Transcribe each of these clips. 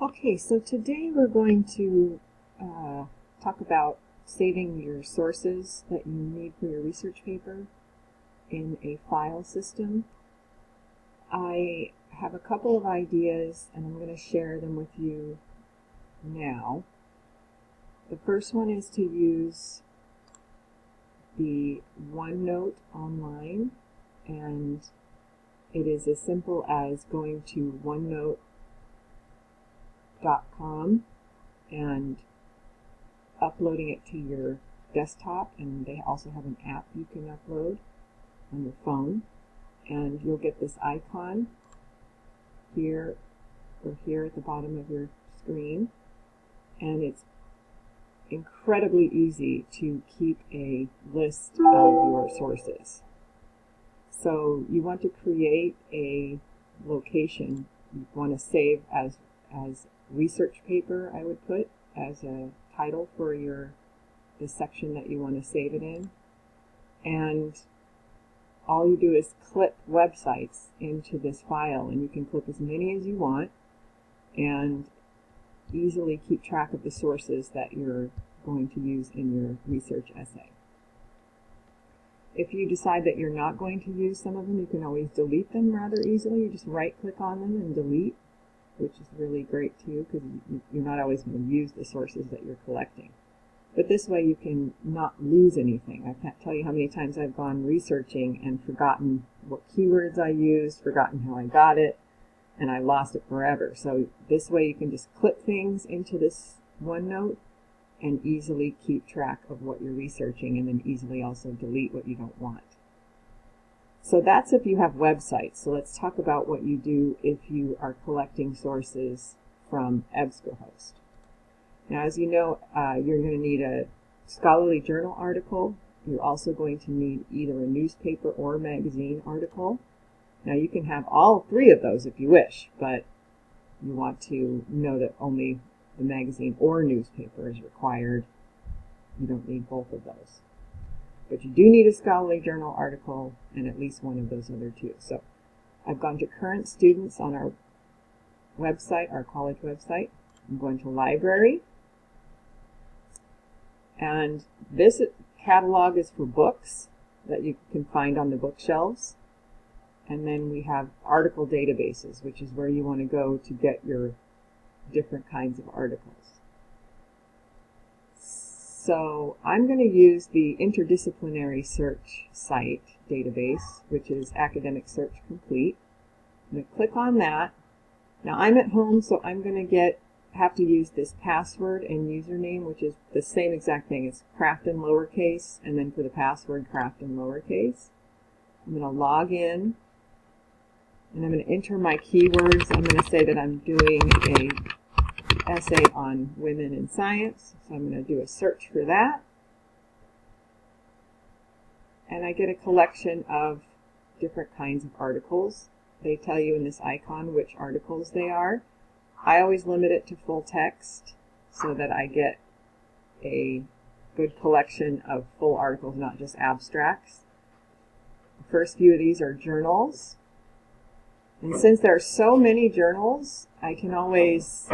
Okay, so today we're going to talk about saving your sources that you need for your research paper in a file system. I have a couple of ideas and I'm going to share them with you now. The first one is to use the OneNote online, and it is as simple as going to OneNote.com and uploading it to your desktop, and they also have an app you can upload on your phone, and you'll get this icon here or here at the bottom of your screen, and it's incredibly easy to keep a list of your sources. So you want to create a location you want to save as research paper, I would put as a title for the section that you want to save it in. And all you do is clip websites into this file, and you can clip as many as you want and easily keep track of the sources that you're going to use in your research essay. If you decide that you're not going to use some of them, you can always delete them rather easily. You just right-click on them and delete, which is really great too, because you're not always going to use the sources that you're collecting. But this way you can not lose anything. I can't tell you how many times I've gone researching and forgotten what keywords I used, forgotten how I got it, and I lost it forever. So this way you can just clip things into this OneNote and easily keep track of what you're researching, and then easily also delete what you don't want. So that's if you have websites. So let's talk about what you do if you are collecting sources from EBSCOhost. Now, as you know, you're going to need a scholarly journal article. You're also going to need either a newspaper or magazine article. Now, you can have all three of those if you wish, but you want to know that only the magazine or newspaper is required. You don't need both of those. But you do need a scholarly journal article and at least one of those other two. So I've gone to current students on our website, our college website. I'm going to library. And this catalog is for books that you can find on the bookshelves. And then we have article databases, which is where you want to go to get your different kinds of articles. So I'm going to use the interdisciplinary search site database, which is Academic Search Complete. I'm going to click on that. Now I'm at home, so I'm going to have to use this password and username, which is the same exact thing. It's Craft in lowercase, and then for the password, Craft in lowercase. I'm going to log in, and I'm going to enter my keywords. I'm going to say that I'm doing a essay on women in science, so I'm going to do a search for that, and I get a collection of different kinds of articles. They tell you in this icon which articles they are. I always limit it to full text so that I get a good collection of full articles, not just abstracts. The first few of these are journals, and since there are so many journals, I can always,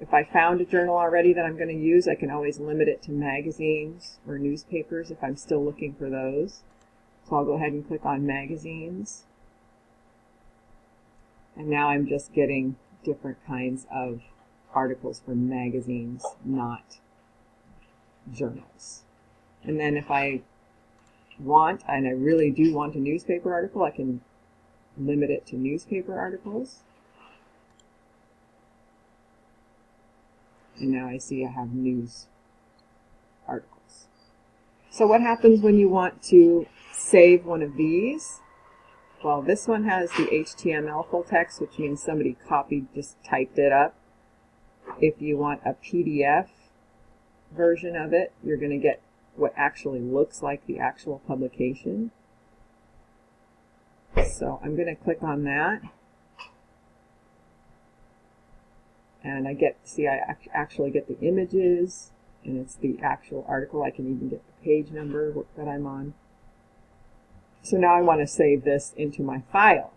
if I found a journal already that I'm going to use, I can always limit it to magazines or newspapers if I'm still looking for those. So I'll go ahead and click on magazines. And now I'm just getting different kinds of articles from magazines, not journals. And then if I want, and I really do want a newspaper article, I can limit it to newspaper articles. And now I see I have news articles. So what happens when you want to save one of these? Well, this one has the HTML full text, which means somebody just typed it up. If you want a PDF version of it, you're going to get what actually looks like the actual publication. So I'm going to click on that. And I actually get the images, and it's the actual article. I can even get the page number that I'm on. So now I want to save this into my file.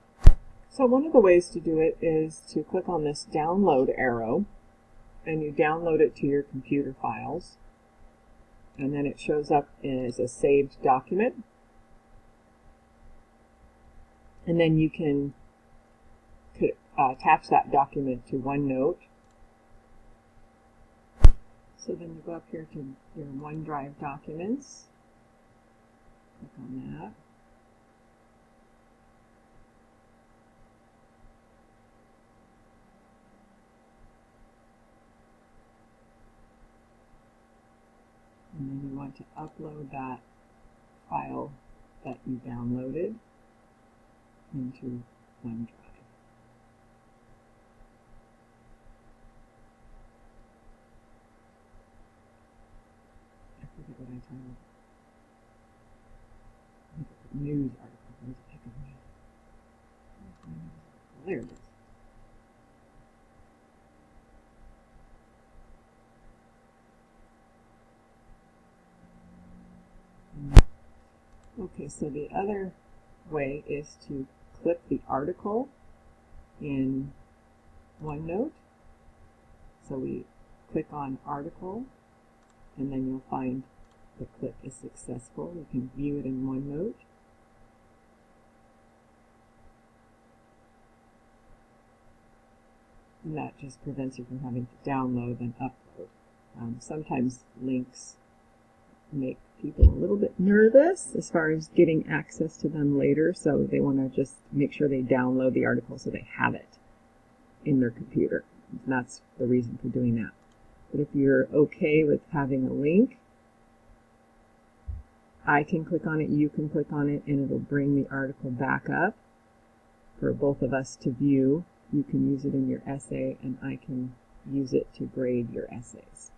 So one of the ways to do it is to click on this download arrow, and you download it to your computer files, and then it shows up as a saved document. And then you can attach that document to OneNote. So then you go up here to your OneDrive documents, click on that. And then you want to upload that file that you downloaded into OneDrive. I forget what I titled. News article. Where's the heck of it? There it is. Okay, so the other way is to click the article in OneNote. So we click on article, and then you'll find the click is successful. You can view it in OneNote. And that just prevents you from having to download and upload. Sometimes links make people a little bit nervous as far as getting access to them later, so they want to just make sure they download the article so they have it in their computer. And that's the reason for doing that. But if you're okay with having a link, I can click on it, you can click on it, and it'll bring the article back up for both of us to view. You can use it in your essay, and I can use it to grade your essays.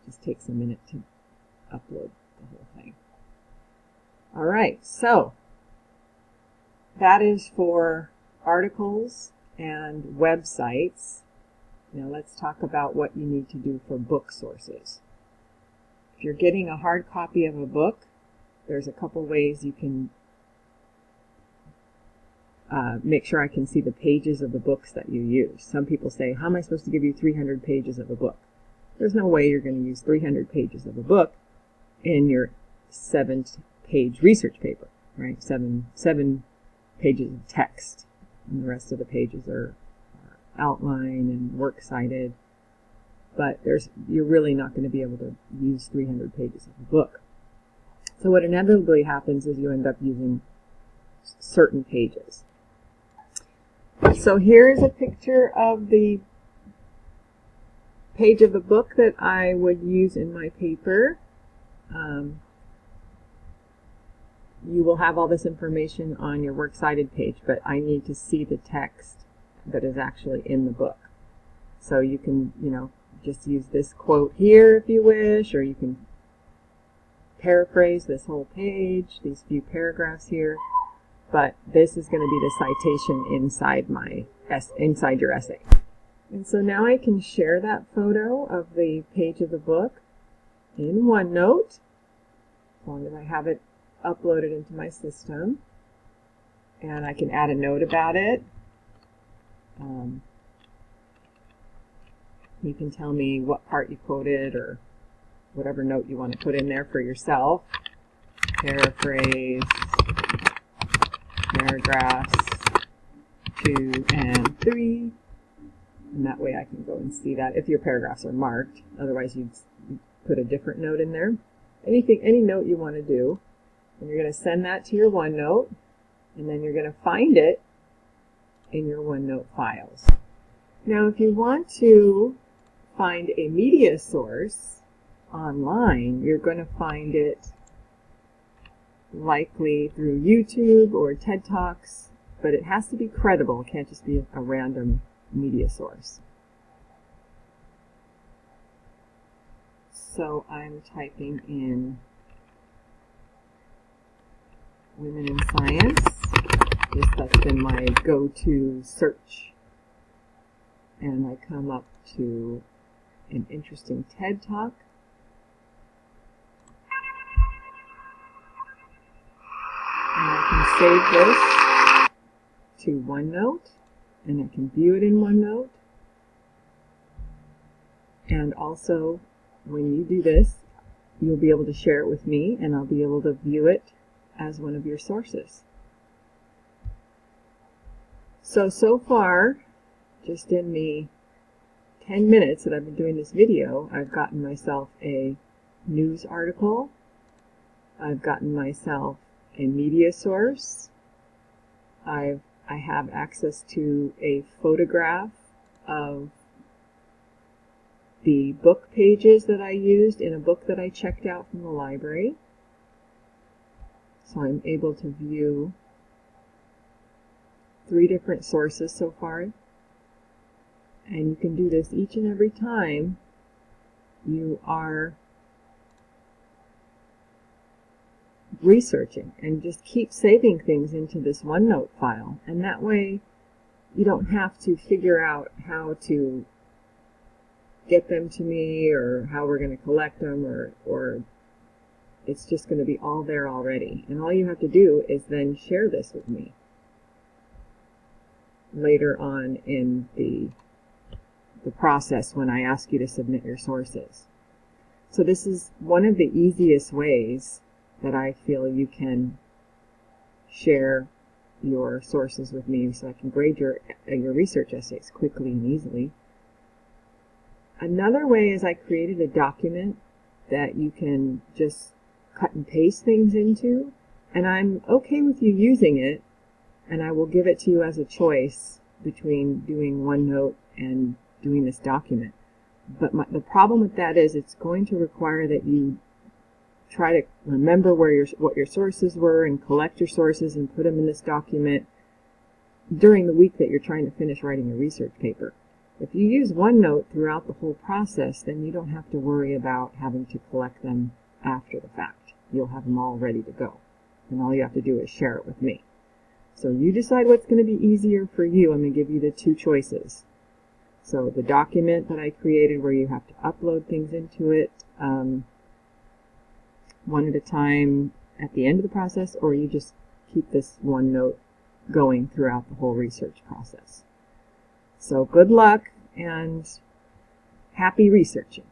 It just takes a minute to upload the whole thing. All right, so that is for articles and websites. Now let's talk about what you need to do for book sources. If you're getting a hard copy of a book, there's a couple ways you can make sure I can see the pages of the books that you use. Some people say, how am I supposed to give you 300 pages of a book? There's no way you're going to use 300 pages of a book in your 7-page research paper, right? Seven pages of text, and the rest of the pages are outline and works cited. But you're really not going to be able to use 300 pages of a book. So what inevitably happens is you end up using certain pages. So here's a picture of the page of the book that I would use in my paper. You will have all this information on your works cited page, but I need to see the text that is actually in the book. So you can, just use this quote here if you wish, or you can paraphrase this whole page, these few paragraphs here. But this is going to be the citation inside your essay. And so now I can share that photo of the page of the book in OneNote, as long as I have it uploaded into my system. And I can add a note about it. You can tell me what part you quoted or whatever note you want to put in there for yourself. Paraphrase paragraphs 2 and 3. And that way I can go and see that if your paragraphs are marked. Otherwise you'd put a different note in there. Any note you want to do. And you're going to send that to your OneNote. And then you're going to find it in your OneNote files. Now if you want to find a media source online, you're going to find it likely through YouTube or TED Talks, but it has to be credible. It can't just be a random media source. So I'm typing in Women in Science. That's been my go-to search. And I come up to an interesting TED Talk. And I can save this to OneNote, and I can view it in OneNote. And also, when you do this, you'll be able to share it with me, and I'll be able to view it as one of your sources. So far, just in the 10 minutes that I've been doing this video, I've gotten myself a news article, I've gotten myself a media source, I have access to a photograph of the book pages that I used in a book that I checked out from the library. So I'm able to view 3 different sources so far. And you can do this each and every time you are researching, and just keep saving things into this OneNote file, and that way you don't have to figure out how to get them to me or how we're going to collect them, or it's just going to be all there already, and all you have to do is then share this with me later on in the process when I ask you to submit your sources. So this is one of the easiest ways that I feel you can share your sources with me so I can grade your research essays quickly and easily. Another way is I created a document that you can just cut and paste things into, and I'm okay with you using it, and I will give it to you as a choice between doing OneNote and doing this document. But the problem with that is it's going to require that you try to remember what your sources were and collect your sources and put them in this document during the week that you're trying to finish writing a research paper. If you use OneNote throughout the whole process, then you don't have to worry about having to collect them after the fact. You'll have them all ready to go, and all you have to do is share it with me. So you decide what's going to be easier for you. I'm going to give you the 2 choices. So the document that I created where you have to upload things into it one at a time at the end of the process, or you just keep this OneNote going throughout the whole research process. So good luck and happy researching.